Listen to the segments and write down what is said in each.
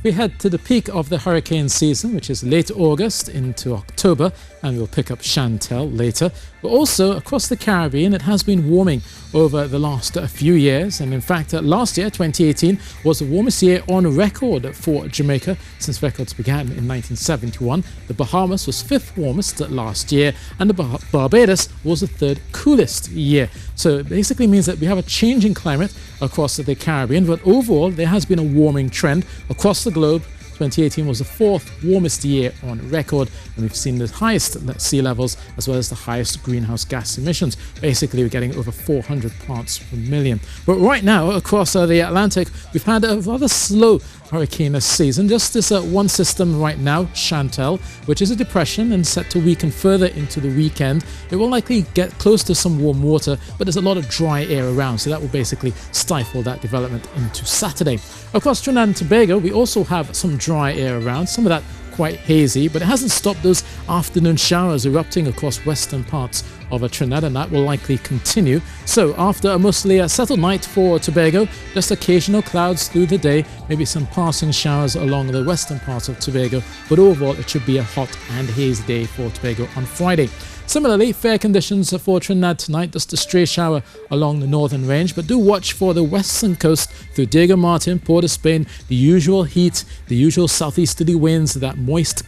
we head to the peak of the hurricane season, which is late August into October, and we'll pick up Chantal later. But also across the Caribbean, it has been warming over the last few years. And in fact, last year, 2018, was the warmest year on record for Jamaica since records began in 1971. The Bahamas was 5th warmest last year, and the Barbados was the 3rd coolest year. So it basically means that we have a changing climate across the Caribbean, but overall there has been a warming trend across the globe. 2018 was the 4th warmest year on record, and we've seen the highest sea levels as well as the highest greenhouse gas emissions. Basically, we're getting over 400 parts per million. But right now, across the Atlantic, we've had a rather slow hurricane season. Just this one system right now, Chantal, which is a depression and set to weaken further into the weekend. It will likely get close to some warm water, but there's a lot of dry air around, so that will basically stifle that development into Saturday. Across Trinidad and Tobago, we also have some dry air around, some of that quite hazy, but it hasn't stopped those afternoon showers erupting across western parts of Trinidad, and that will likely continue. So after a mostly settled night for Tobago, just occasional clouds through the day, maybe some passing showers along the western parts of Tobago, but overall it should be a hot and hazy day for Tobago on Friday. Similarly, fair conditions for Trinidad tonight, just a stray shower along the northern range, but do watch for the western coast through Diego Martin, Port of Spain. The usual heat, the usual southeasterly winds, that moist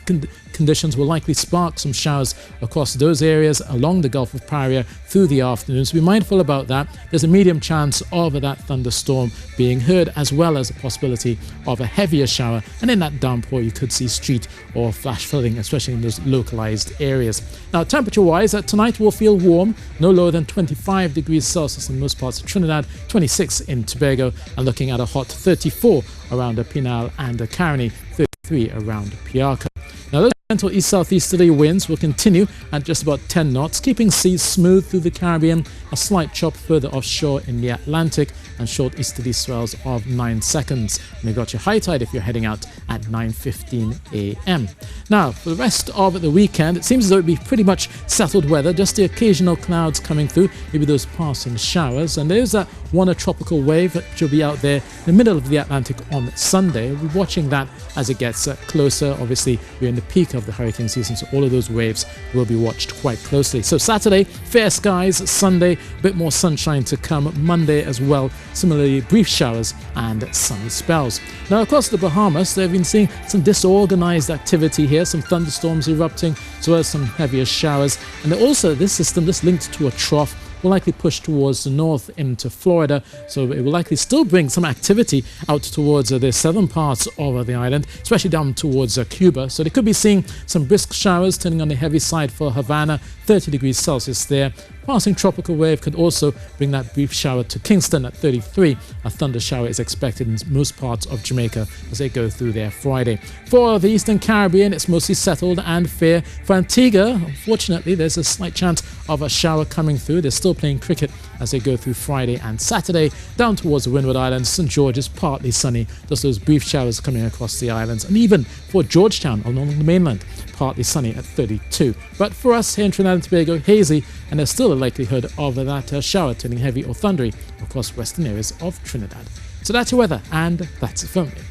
conditions will likely spark some showers across those areas along the Gulf of Paria through the afternoon. So be mindful about that. There's a medium chance of that thunderstorm being heard, as well as a possibility of a heavier shower, and in that downpour you could see street or flash flooding, especially in those localized areas. Now, temperature-wise, tonight will feel warm, no lower than 25 degrees Celsius in most parts of Trinidad, 26 in Tobago, and looking at a hot 34 around Pinal and Caroni, 33 around Piarca. Now, those gentle east-southeasterly winds will continue at just about 10 knots, keeping seas smooth through the Caribbean, a slight chop further offshore in the Atlantic, and short easterly swells of 9 seconds. And you've got your high tide if you're heading out at 9:15 a.m. Now, for the rest of the weekend, it seems as though it would be pretty much settled weather, just the occasional clouds coming through, maybe those passing showers. And there's that one tropical wave that will be out there in the middle of the Atlantic on Sunday. We'll be watching that as it gets closer. Obviously, we're in the peak of the hurricane season, so all of those waves will be watched quite closely. So Saturday, fair skies. Sunday, a bit more sunshine to come. Monday as well, similarly brief showers and sunny spells. Now, across the Bahamas, they've been seeing some disorganized activity here, some thunderstorms erupting, as well as some heavier showers. And also, this system, this linked to a trough, will likely push towards the north into Florida, so it will likely still bring some activity out towards the southern parts of the island, especially down towards Cuba. So they could be seeing some brisk showers turning on the heavy side for Havana, 30 degrees Celsius there. Passing tropical wave could also bring that brief shower to Kingston at 33. A thunder shower is expected in most parts of Jamaica as they go through there Friday. For the Eastern Caribbean, it's mostly settled and fair. For Antigua, unfortunately, there's a slight chance of a shower coming through. They're still playing cricket as they go through Friday and Saturday. Down towards the Windward Islands, St. George is partly sunny, just those brief showers coming across the islands. And even for Georgetown along the mainland, partly sunny at 32. But for us here in Trinidad and Tobago, hazy, and there's still a likelihood of that shower turning heavy or thundery across western areas of Trinidad. So that's your weather, and that's it from me.